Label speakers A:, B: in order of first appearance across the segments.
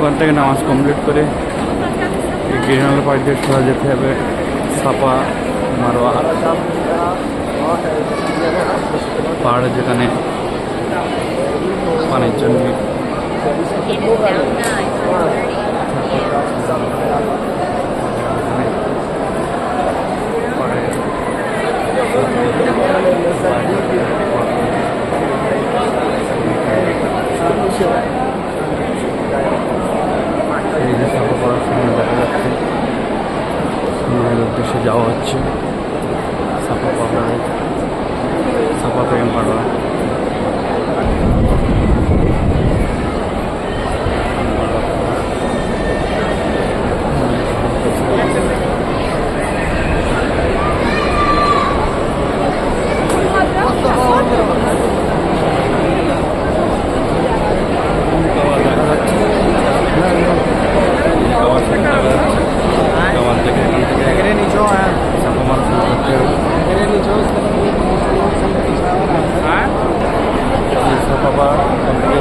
A: ওখান থেকে নামাজ কমপ্লিট করে এই গিরিনাল পাড় দিয়ে সোজা যেতে হবে সাপা মারোয়া পাহাড়ে, যেখানে পানির জন্য এই যে সাপা পড়ার সময় দেখা যাচ্ছে সময়ের উদ্দেশ্যে যাওয়া হচ্ছে সাপা পাহাড়ে, সাপা প্রেম পাড়া।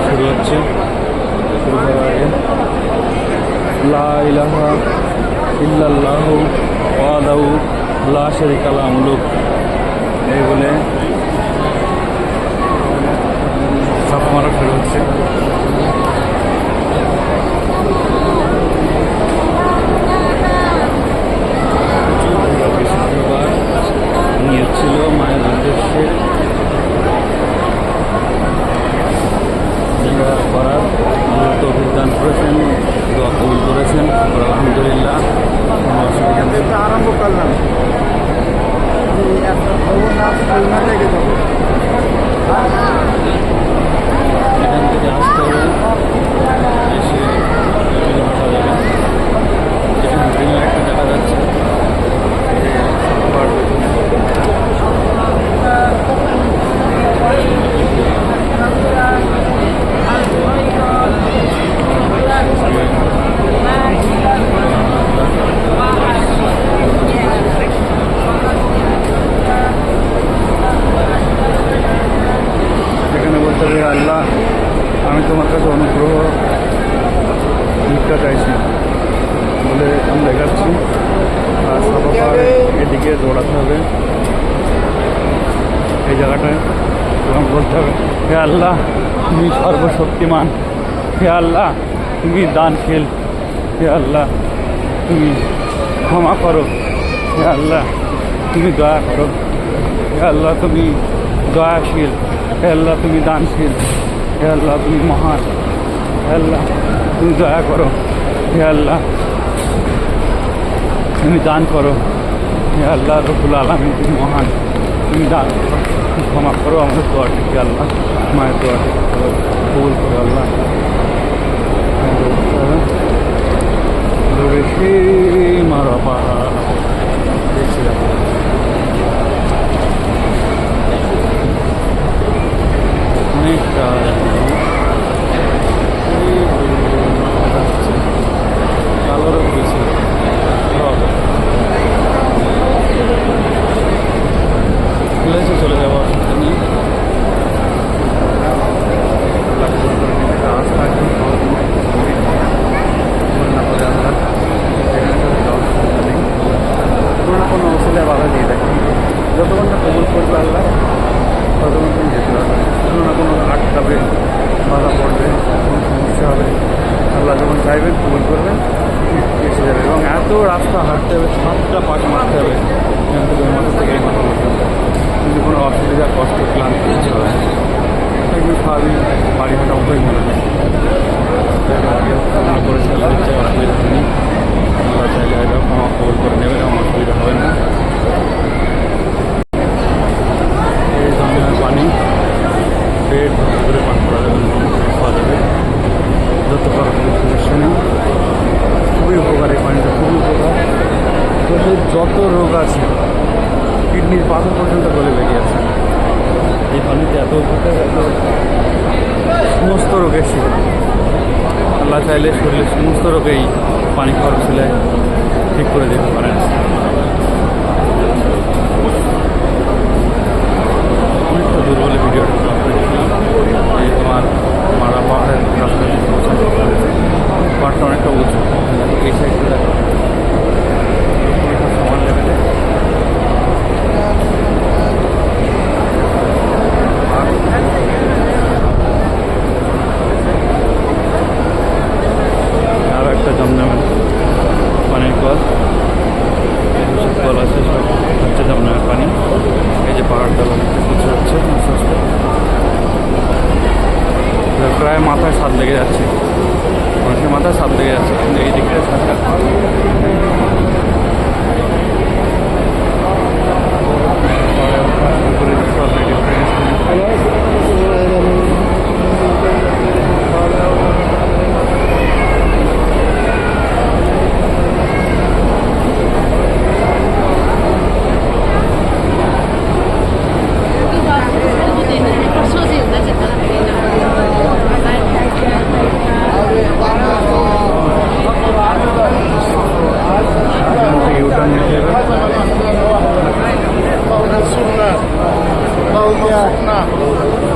A: শুরু হচ্ছে, শুরু করার আগে লা ইলাহা ইল্লাল্লাহু ওয়াহদাহু লা শারীকা লাহু এই বলে সাপা মারা শুরু হচ্ছে। নিয়েছিল মায়ের উদ্দেশ্যে করার অভিযান করেছেন, দোয়া কবুল করেছেন, আলহামদুলিল্লাহ। আরম্ভ করলাম এখান থেকে আসতে হবে, এসে যেখানে গ্রিন লাইটটা দেখা যাচ্ছে আল্লাহ, আমি তোমার কাছে অনুগ্রহ ভিক্ষা চাইছি বলে আমরা এগাচ্ছি। আর সাপা পাহাড়ে এদিকে দৌড়াতে হবে, এই জায়গাটায় তোমাকে বলতে হবে, হে আল্লাহ তুমি সর্বশক্তিমান, হে আল্লাহ তুমি দানশীল, হে আল্লাহ তুমি ক্ষমা করো, হে আল্লাহ তুমি দয়া করো, হে আল্লাহ তুমি দয়াশীল, হে আল্লাহ তুমি দানশীল, হে আল্লাহ তুমি মহান, হে আল্লাহ তুমি দয়া করো, হে আল্লাহ তুমি দান করো, হে আল্লাহ রব্বুল আলামিন তুমি মহান, তুমি দান করো, ক্ষমা করো আমাদের দোয়াটি, হে আল্লাহ মায়ের দোয়াটি কবুল করো আল্লাহ। বেশি মারা পাহাড় দেখছিলাম অনেকটা কালোরও বেশি প্লেসে চলে যাওয়ার অসুবিধা নেই। কোনো অসুবিধা বাধা দিয়ে দেখেন, যতক্ষণ না কবুল করবে আল্লাহ ততক্ষণ তুমি যেতে পারবে। কোনো না কোনো আটকাবে, বাধা পড়বে, কোনো সমস্যা হবে, আল্লাহ যখন চাইবেন কবুল করবেন এসে যাবে। এবং এত রাস্তা হাঁটতে হবে, 7টা পাশ মারতে হবে এখান থেকে মাথা থেকে এই মাথা পর্যন্ত, কিন্তু কোনো অসুবিধা কষ্ট ক্লান্তি কিছু হবে না, একটু খাবি বাড়ি হাঁটা মতোই মনে হয়। করেছে আল্লাহ চাই, অসুবিধা নেই, আল্লাহ চাইলে হয়তো ক্ষমা কবুল করে নেবে, এমন অসুবিধা হবে না। এই ধরনের পানি পেট করে পান করা যাবে, খাওয়া যাবে, যত কারণ সমস্যা নেই। খুবই উপকার এই পানিটা, খুবই উপকার। যত রোগ আছে, কিডনির পাথর পর্যন্ত গলে বেরিয়ে আছে এই পানিতে, এত উপকার, এত সমস্ত রোগের শিকার। আল্লাহ চাইলে শরীরের সমস্ত রোগেই পানি খাওয়ার ছেলে ঠিক করে দিতে পারেন। অনেকটা দূর বলে ভিডিওটা এই তোমার মারা পাহাড়ের রাস্তা পাহাড়টা মাথায় সাপ লেগে যাচ্ছে, মানুষের মাথায় সাপ লেগে যাচ্ছে, কিন্তু এই দিকটা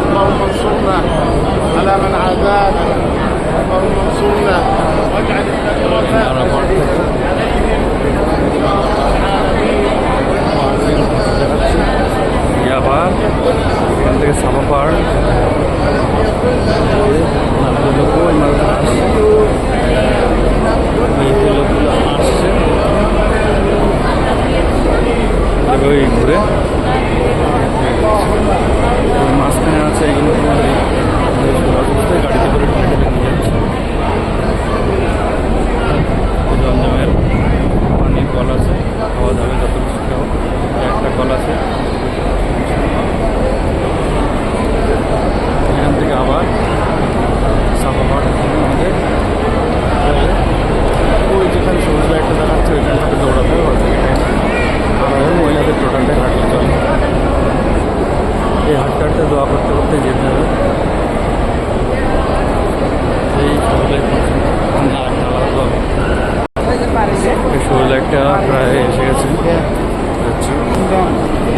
B: اللهم انصرنا على من عادانا اللهم انصرنا واجعل
A: আবার এখান থেকে সাপা পাহাড় আসছে ওই ঘুরে মাঝখানে আছে এগুলো তোমার গাড়িতে করে নিয়ে যাচ্ছে। জমজমের পানির কল আছে, খাওয়া দাওয়া যত কিছু খাও, একটা কল আছে। এখান থেকে আবার সাফা পাহাড় আমাদের ওই যেখানে সবুজ লাইটটা দেখাচ্ছে ওইখানটাতে দৌড়াতে হবে, আমাদের মহিলাদের টোটালটাই হাঁটলে চলে। এই হাঁটতে হাঁটতে দোয়া করতে করতে যেতে হবে। এই সবুজ লাইটটা প্রায় এসে গেছে।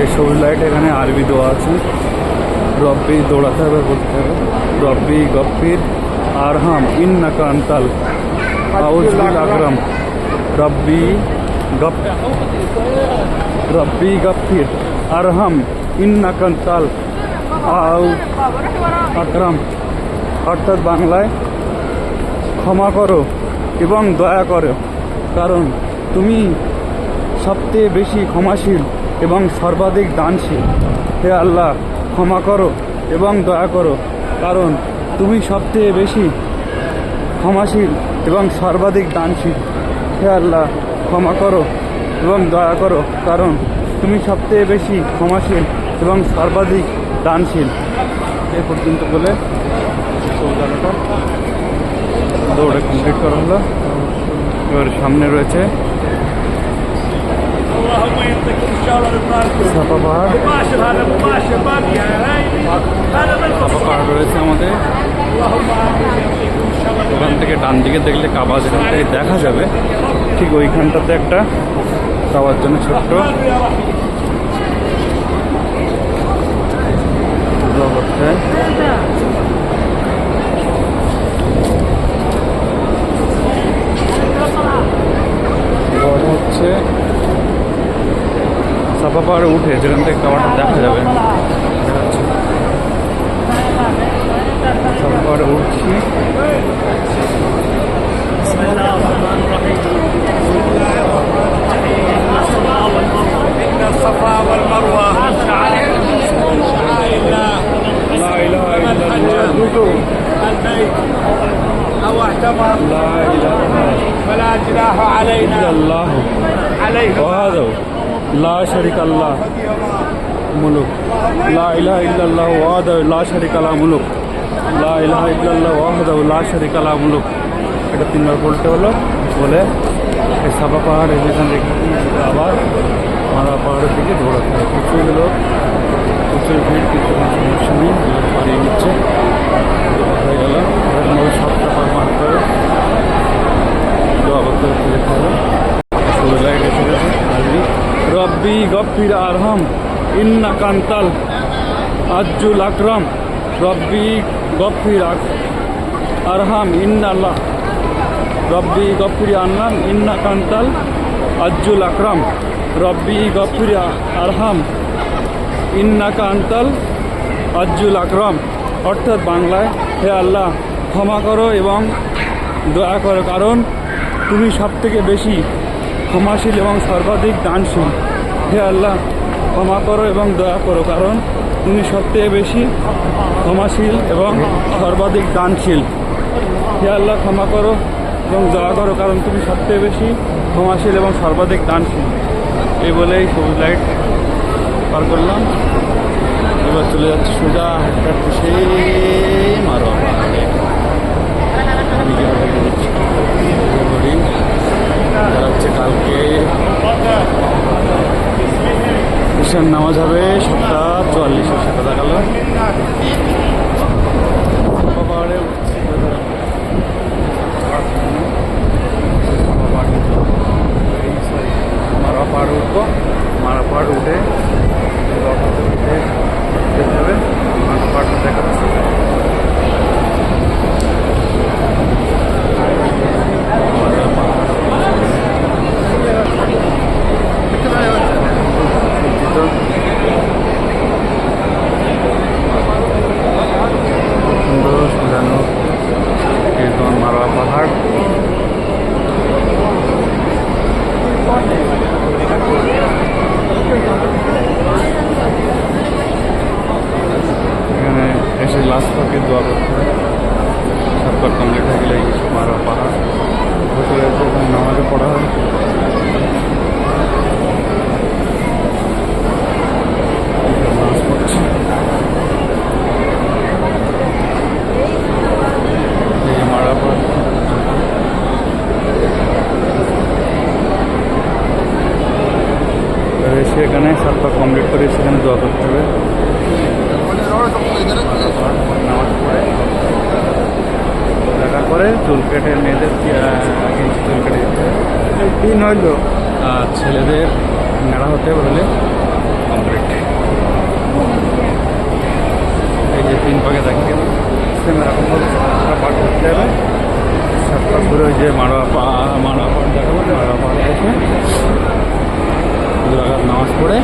A: এই সবুজ লাইট এখানে আরবি দোয়া আছে, রব্বি দৌড়াতে হবে, বলতে হবে রব্বি গফির আরহাম ইন্নাকা আনতাল আউযুল আকরাম রব্বি গফির আরহাম ইন্নাকা আনতাল আকরাম, অর্থাৎ বাংলায় ক্ষমা করো এবং দয়া করো, কারণ তুমি সবচেয়ে বেশি ক্ষমাশীল এবং সর্বাধিক দানশীল। হে আল্লাহ, ক্ষমা করো এবং দয়া করো, কারণ তুমি সবচেয়ে বেশি ক্ষমাশীল এবং সর্বাধিক দানশীল। হে আল্লাহ, ক্ষমা করো এবং দয়া করো, কারণ তুমি সবচেয়ে বেশি ক্ষমাশীল এবং সর্বাধিক দানশীল। এ পর্যন্ত বলে দৌড়ে কমপ্লিট করা হলো। এবার সামনে রয়েছে সাপা পাহাড়, সাপা পাহাড় রয়েছে আমাদের। ওখান থেকে ডান দিকে দেখলে কাবা যেখান থেকে দেখা যাবে, ঠিক ওইখানটাতে একটা কাবার জন্য ছোট্ট হচ্ছে। হচ্ছে সাপা পাহাড়ে উঠে যেখান থেকে কাবাটা দেখা যাবে, সাপা পাহাড়ে উঠছি।
B: الصفا والمروه من شعائر الله لا اله الا الله البيت او اعتمر
A: لا اله
B: فلا جناح علينا
A: الا الله
B: عليه
A: وحده لا شريك له ملك لا اله الا الله وحده لا شريك له ملك لا اله الا الله وحده لا شريك له ملك। এটা তিনবার বলতে হলো, বলে এই সাপা পাহাড় যেখান থেকে আবার মারা পাহাড়ের দিকে দৌড়াতে হবে। প্রচুর লোক, প্রচুর ভিড়, কিন্তু কোনো সমস্যা নেই, পাড়িয়ে নিচ্ছে। হয়ে গেল এরকমভাবে 7টা পাহাড় মারতে হবে, দোয়া করতে করতে যেতে হবে। সবুজ লাইট এসে গেছে আরবি, রব্বি গফির আরহাম ইন্নাকা আনতাল আজুল আকরাম রব্বি গফির আরহাম ইন্নাল্লাহ রব্বি গফির আনলাম ইন্নাকা আনতাল আজুল আকরাম রব্বি গফির আরহাম ইন্নাকা আনতাল আজুল আকরাম, অর্থাৎ বাংলায় হে আল্লাহ, ক্ষমা করো এবং দয়া করো, কারণ তুমি সবথেকে বেশি ক্ষমাশীল এবং সর্বাধিক দানশীল। হে আল্লাহ, ক্ষমা করো এবং দয়া করো, কারণ তুমি সবথেকে বেশি ক্ষমাশীল এবং সর্বাধিক দানশীল। হে আল্লাহ ক্ষমা করো এবং দয়া করো, কারণ তুমি সবচেয়ে বেশি ক্ষমাশীল এবং সর্বাধিক দানশীল। এই বলেই সবুজ লাইট পার করলাম। এবার চলে যাচ্ছে সোজা হাঁটতে হাঁটতে সেই মারোয়া পাহাড়ে। আমি যেভাবে যাচ্ছি দাঁড়াচ্ছে কালকে ঈশান নামাজ হবে 7:44, সেটা দেখালো পাহাড়ে উঠছি। মারা পাহাড় উঠবো, মারা পাহাড় উঠে উঠে যেতে হবে, মারা পাহাড়টা দেখাচ্ছে। সুন্দর সাজানো তোমার মারোয়া পাহাড়। এখানে এসে লাস্ট পাকে দোয়া করতে হয়, সাতবার কমপ্লিট হয়ে গেলে মারোয়া পাহাড় বসে রয়েছে, ওখানে নামাজও পড়া হয়। নামাজ পড়ছি, এই মারোয়া পাহাড়। এসে এখানে সাতবার কমপ্লিট করে সেখানে দোয়া করতে হবে। নামাজ পড়ে দেখার পরে চুল কেটে, মেয়েদের চুল কেটে দিতে হবে। দিন হইল আর ছেলেদের নেড়া হতে হলে কমপ্লিট। এই যে 3 পাকে দেখেন সেম এরকমভাবে 7টা পাক করতে হবে। 7টা ঘুরে ওই যে মারোয়া পাহাড় দেখাবো, মারোয়া পাহাড় এসে 2 রাকাত নামাজ পড়ে